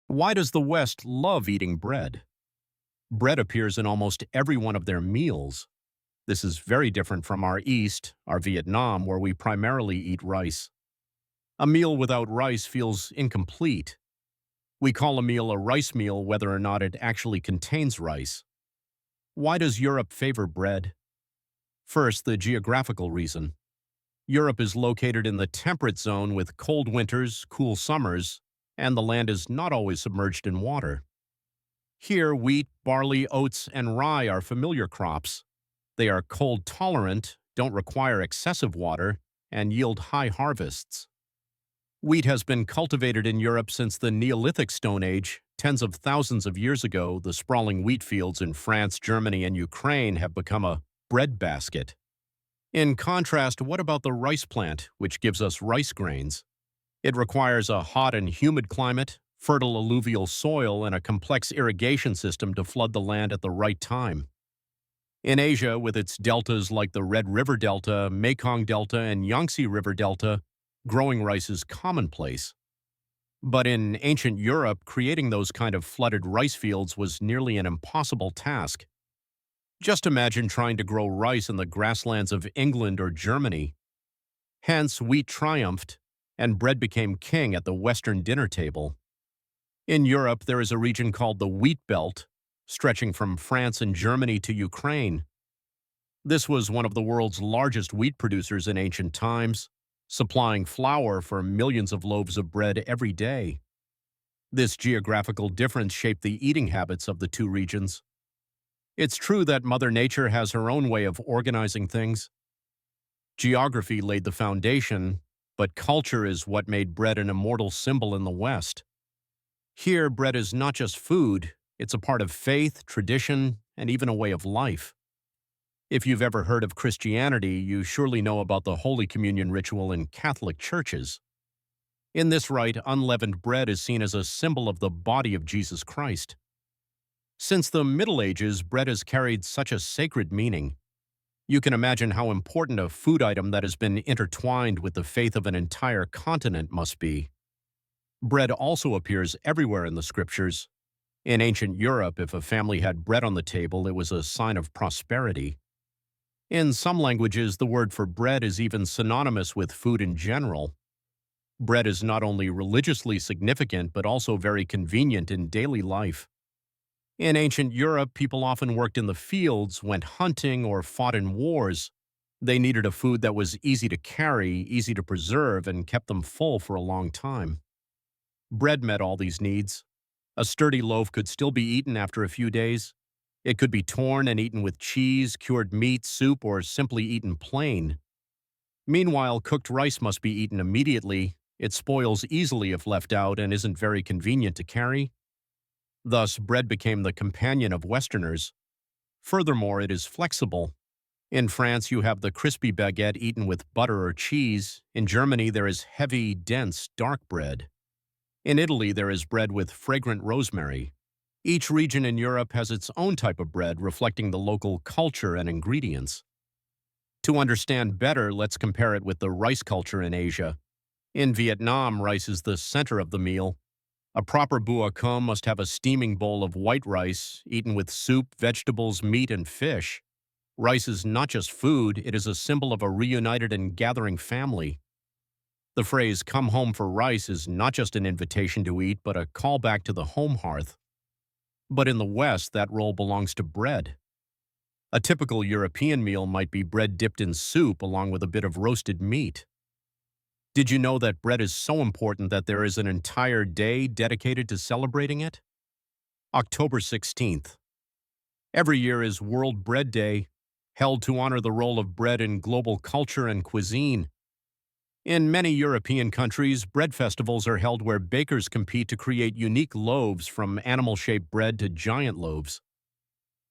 Why does the West love eating bread? Bread appears in almost every one of their meals. This is very different from our East, our Vietnam, where we primarily eat rice. A meal without rice feels incomplete. We call a meal a rice meal whether or not it actually contains rice. Why does Europe favor bread? First, the geographical reason. Europe is located in the temperate zone with cold winters, cool summers, and the land is not always submerged in water. Here, wheat, barley, oats, and rye are familiar crops. They are cold tolerant, don't require excessive water, and yield high harvests. Wheat has been cultivated in Europe since the Neolithic Stone Age. Tens of thousands of years ago, the sprawling wheat fields in France, Germany, and Ukraine have become a breadbasket. In contrast, what about the rice plant, which gives us rice grains? It requires a hot and humid climate, fertile alluvial soil, and a complex irrigation system to flood the land at the right time. In Asia, with its deltas like the Red River Delta, Mekong Delta, and Yangtze River Delta, growing rice is commonplace. But in ancient Europe, creating those kind of flooded rice fields was nearly an impossible task. Just imagine trying to grow rice in the grasslands of England or Germany. Hence, wheat triumphed, and bread became king at the Western dinner table. In Europe, there is a region called the Wheat Belt, stretching from France and Germany to Ukraine. This was one of the world's largest wheat producers in ancient times, supplying flour for millions of loaves of bread every day. This geographical difference shaped the eating habits of the two regions. It's true that Mother Nature has her own way of organizing things. Geography laid the foundation, but culture is what made bread an immortal symbol in the West. Here, bread is not just food, it's a part of faith, tradition, and even a way of life. If you've ever heard of Christianity, you surely know about the Holy Communion ritual in Catholic churches. In this rite, unleavened bread is seen as a symbol of the body of Jesus Christ. Since the Middle Ages, bread has carried such a sacred meaning. You can imagine how important a food item that has been intertwined with the faith of an entire continent must be. Bread also appears everywhere in the scriptures. In ancient Europe, if a family had bread on the table, it was a sign of prosperity. In some languages, the word for bread is even synonymous with food in general. Bread is not only religiously significant, but also very convenient in daily life. In ancient Europe, people often worked in the fields, went hunting, or fought in wars. They needed a food that was easy to carry, easy to preserve, and kept them full for a long time. Bread met all these needs. A sturdy loaf could still be eaten after a few days. It could be torn and eaten with cheese, cured meat, soup, or simply eaten plain. Meanwhile, cooked rice must be eaten immediately. It spoils easily if left out and isn't very convenient to carry. Thus, bread became the companion of Westerners. Furthermore, it is flexible. In France, you have the crispy baguette eaten with butter or cheese. In Germany, there is heavy, dense, dark bread. In Italy, there is bread with fragrant rosemary. Each region in Europe has its own type of bread, reflecting the local culture and ingredients. To understand better, let's compare it with the rice culture in Asia. In Vietnam, rice is the center of the meal. A proper bua com must have a steaming bowl of white rice, eaten with soup, vegetables, meat, and fish. Rice is not just food, it is a symbol of a reunited and gathering family. The phrase, "come home for rice," is not just an invitation to eat, but a callback to the home hearth. But in the West, that role belongs to bread. A typical European meal might be bread dipped in soup along with a bit of roasted meat. Did you know that bread is so important that there is an entire day dedicated to celebrating it? October 16th. Every year is World Bread Day, held to honor the role of bread in global culture and cuisine. In many European countries, bread festivals are held where bakers compete to create unique loaves, from animal-shaped bread to giant loaves.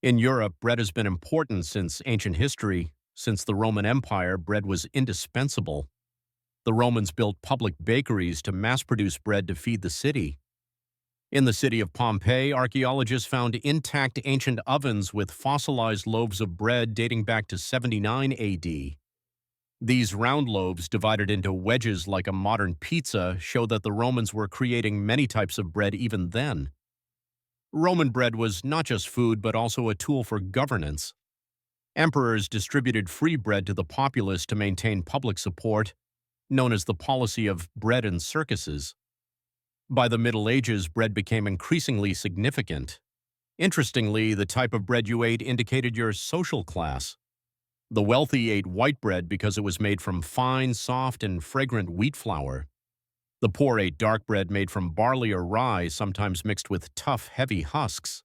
In Europe, bread has been important since ancient history. Since the Roman Empire, bread was indispensable. The Romans built public bakeries to mass-produce bread to feed the city. In the city of Pompeii, archaeologists found intact ancient ovens with fossilized loaves of bread dating back to 79 AD. These round loaves, divided into wedges like a modern pizza, show that the Romans were creating many types of bread even then. Roman bread was not just food, but also a tool for governance. Emperors distributed free bread to the populace to maintain public support, known as the policy of bread and circuses. By the Middle Ages, bread became increasingly significant. Interestingly, the type of bread you ate indicated your social class. The wealthy ate white bread because it was made from fine, soft, and fragrant wheat flour. The poor ate dark bread made from barley or rye, sometimes mixed with tough, heavy husks.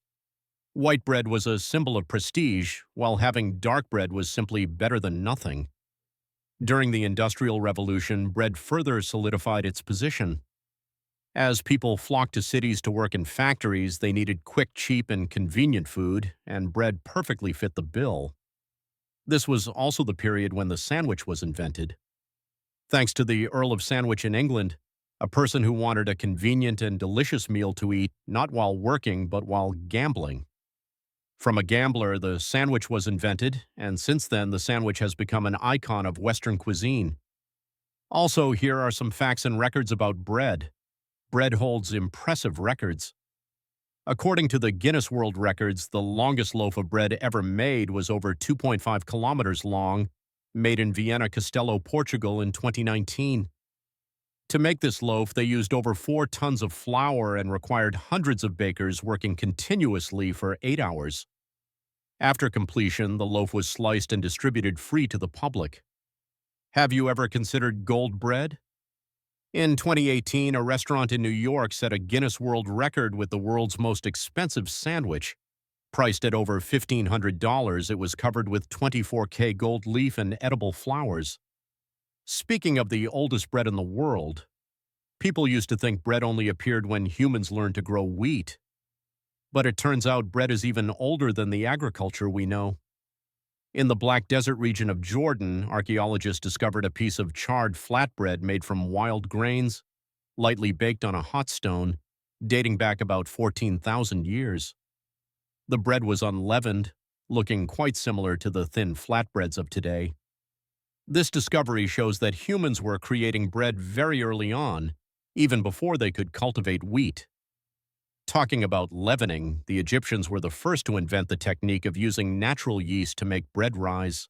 White bread was a symbol of prestige, while having dark bread was simply better than nothing. During the Industrial Revolution, bread further solidified its position. As people flocked to cities to work in factories, they needed quick, cheap, and convenient food, and bread perfectly fit the bill. This was also the period when the sandwich was invented. Thanks to the Earl of Sandwich in England, a person who wanted a convenient and delicious meal to eat, not while working, but while gambling. From a gambler, the sandwich was invented, and since then, the sandwich has become an icon of Western cuisine. Also, here are some facts and records about bread. Bread holds impressive records. According to the Guinness World Records, the longest loaf of bread ever made was over 2.5 kilometers long, made in Viana Castello, Portugal in 2019. To make this loaf, they used over 4 tons of flour and required hundreds of bakers working continuously for 8 hours. After completion, the loaf was sliced and distributed free to the public. Have you ever considered gold bread? In 2018, a restaurant in New York set a Guinness World Record with the world's most expensive sandwich. Priced at over $1,500, it was covered with 24K gold leaf and edible flowers. Speaking of the oldest bread in the world, people used to think bread only appeared when humans learned to grow wheat. But it turns out bread is even older than the agriculture we know. In the Black Desert region of Jordan, archaeologists discovered a piece of charred flatbread made from wild grains, lightly baked on a hot stone, dating back about 14,000 years. The bread was unleavened, looking quite similar to the thin flatbreads of today. This discovery shows that humans were creating bread very early on, even before they could cultivate wheat. Talking about leavening, the Egyptians were the first to invent the technique of using natural yeast to make bread rise.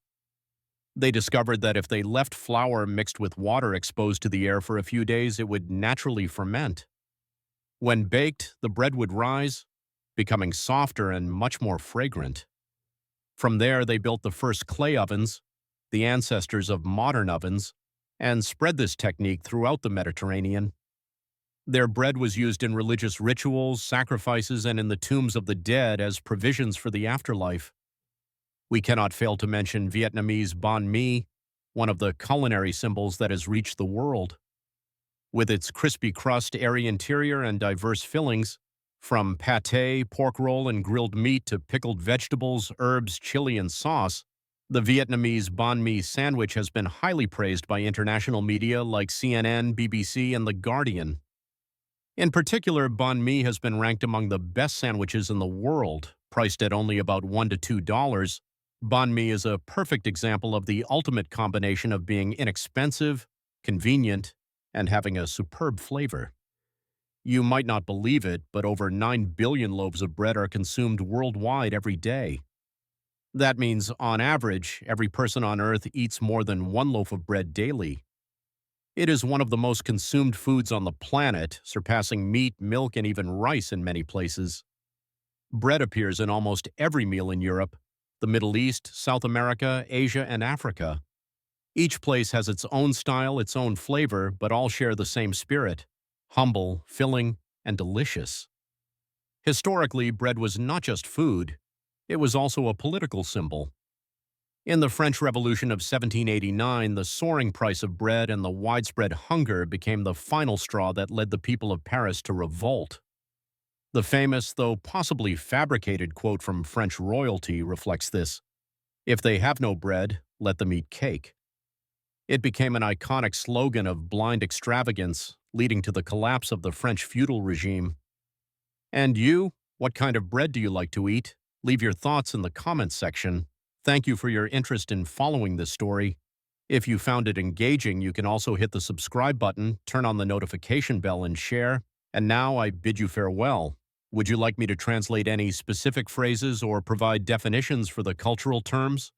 They discovered that if they left flour mixed with water exposed to the air for a few days, it would naturally ferment. When baked, the bread would rise, becoming softer and much more fragrant. From there, they built the first clay ovens, the ancestors of modern ovens, and spread this technique throughout the Mediterranean. Their bread was used in religious rituals, sacrifices, and in the tombs of the dead as provisions for the afterlife. We cannot fail to mention Vietnamese banh mi, one of the culinary symbols that has reached the world. With its crispy crust, airy interior, and diverse fillings, from pâté, pork roll, and grilled meat to pickled vegetables, herbs, chili, and sauce, the Vietnamese banh mi sandwich has been highly praised by international media like CNN, BBC, and The Guardian. In particular, banh mi has been ranked among the best sandwiches in the world, priced at only about $1 to $2. Banh mi is a perfect example of the ultimate combination of being inexpensive, convenient, and having a superb flavor. You might not believe it, but over 9 billion loaves of bread are consumed worldwide every day. That means, on average, every person on Earth eats more than 1 loaf of bread daily. It is one of the most consumed foods on the planet, surpassing meat, milk, and even rice in many places. Bread appears in almost every meal in Europe, the Middle East, South America, Asia, and Africa. Each place has its own style, its own flavor, but all share the same spirit: humble, filling, and delicious. Historically, bread was not just food, it was also a political symbol. In the French Revolution of 1789, the soaring price of bread and the widespread hunger became the final straw that led the people of Paris to revolt. The famous, though possibly fabricated quote from French royalty reflects this: "If they have no bread, let them eat cake." It became an iconic slogan of blind extravagance, leading to the collapse of the French feudal regime. And you, what kind of bread do you like to eat? Leave your thoughts in the comments section. Thank you for your interest in following this story. If you found it engaging, you can also hit the subscribe button, turn on the notification bell, and share. And now I bid you farewell. Would you like me to translate any specific phrases or provide definitions for the cultural terms?